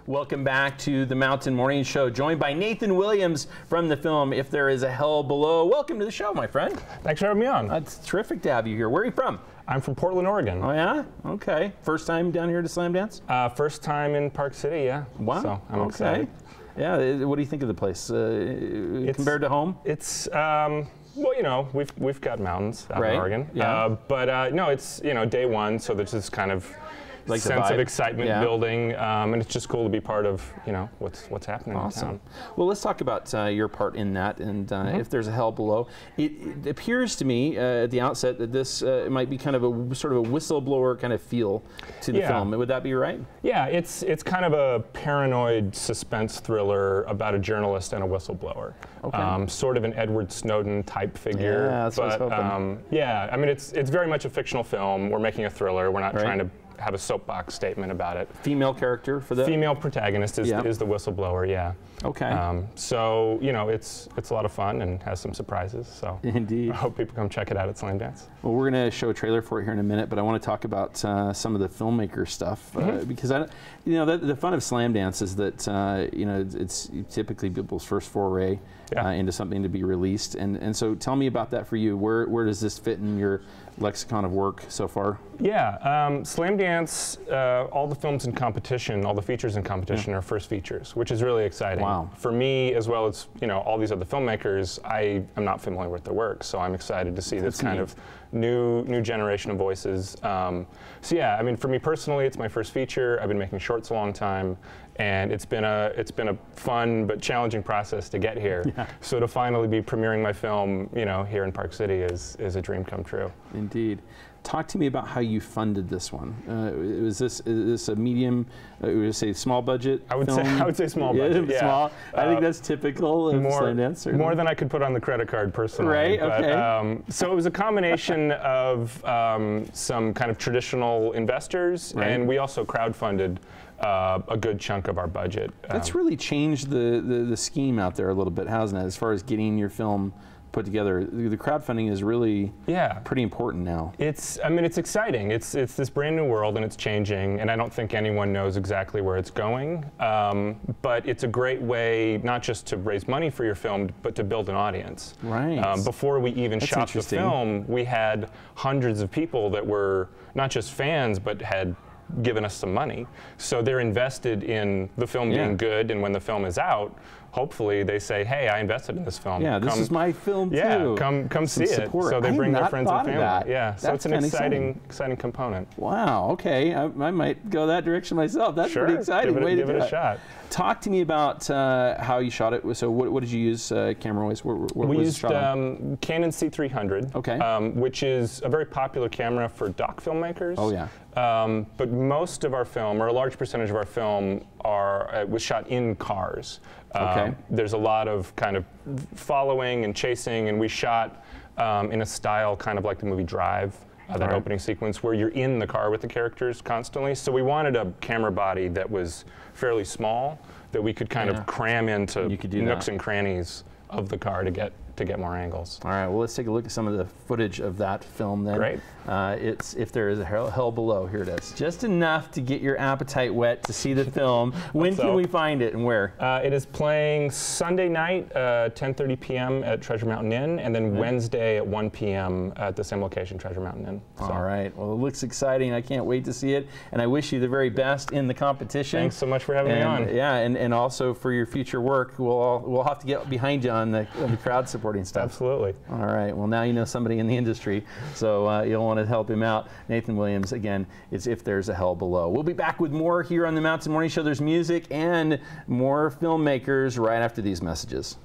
Welcome back to the Mountain Morning Show, joined by Nathan Willams from the film If There Is a Hell Below. Welcome to the show, my friend. Thanks for having me on. It's terrific to have you here. Where are you from? I'm from Portland, Oregon. Oh, yeah? Okay. First time down here to Sundance? First time in Park City, yeah. Wow. So I'm excited. Yeah, what do you think of the place compared to home? It's, well, you know, we've got mountains out in Oregon. Yeah. But no, it's, you know, day one, so there's this kind of like sense of excitement building, and it's just cool to be part of, you know, what's happening in town. Well, let's talk about your part in that, and If There's a Hell Below. It appears to me at the outset that this might be kind of a sort of a whistleblower kind of feel to the film. Would that be right? Yeah, it's kind of a paranoid suspense thriller about a journalist and a whistleblower. Okay. Sort of an Edward Snowden type figure. Yeah, that's what I was hoping. Yeah, I mean, it's very much a fictional film. We're making a thriller. We're not trying to have a soapbox statement about it. Female character for the female protagonist is the whistleblower. Yeah. Okay. So you know, it's a lot of fun and has some surprises. So indeed, I hope people come check it out at Sundance. Well, we're going to show a trailer for it here in a minute, but I want to talk about some of the filmmaker stuff because you know, the fun of Slamdance is that you know, it's typically people's first foray into something to be released, and so tell me about that for you. Where does this fit in your lexicon of work so far? Yeah, Slamdance, all the films in competition, all the features in competition are first features, which is really exciting. Wow. For me, as well as, you know, all these other filmmakers, I am not familiar with their work, so I'm excited to see this kind of new generation of voices. So yeah, I mean, for me personally, it's my first feature. I've been making shorts a long time, and it's been a fun but challenging process to get here. Yeah. So to finally be premiering my film, you know, here in Park City is a dream come true. Indeed. Talk to me about how you funded this one. Is this a medium? Would you say small budget? I would say small budget. Yeah. Small. I think that's typical of Sundance. More than I could put on the credit card personally. Right. But, okay. So it was a combination of some kind of traditional investors, and we also crowdfunded a good chunk of our budget. That's really changed the scheme out there a little bit, hasn't it? As far as getting your film put together, the crowdfunding is really pretty important now. I mean, it's exciting. It's this brand new world, and it's changing, and I don't think anyone knows exactly where it's going. But it's a great way not just to raise money for your film, but to build an audience. Right. Before we even shot the film, we had hundreds of people that were not just fans, but had given us some money. So they're invested in the film being good, and when the film is out, hopefully they say, hey, I invested in this film. Yeah, this is my film too. Yeah, come see it. So they bring their friends and family. Yeah, so that's it's an exciting component. Wow, okay, I might go that direction myself. That's pretty exciting. Give it a shot. Talk to me about how you shot it. So what did you use camera-wise? We used Canon C300, which is a very popular camera for doc filmmakers. Oh yeah. But most of our film, or a large percentage of our film, was shot in cars. There's a lot of kind of following and chasing, and we shot in a style kind of like the movie Drive, that opening sequence where you're in the car with the characters constantly. So we wanted a camera body that was fairly small, that we could kind of cram into nooks and crannies of the car to get more angles. All right, well, let's take a look at some of the footage of that film then. Great. It's If There Is a Hell Below. Here it is. Just enough to get your appetite wet to see the film. When can we find it and where? It is playing Sunday night, 10:30 p.m. at Treasure Mountain Inn, and then Wednesday at 1 p.m. at the same location, Treasure Mountain Inn. So. All right. Well, it looks exciting. I can't wait to see it, and I wish you the very best in the competition. Thanks so much for having me on. Yeah, and also for your future work. We'll have to get behind you on the crowd supporting stuff. Absolutely. All right. Well, now you know somebody in the industry, so you'll want to help him out. Nathan Willams, again, it's If There's a Hell Below. We'll be back with more here on the Mountain Morning Show. There's music and more filmmakers right after these messages.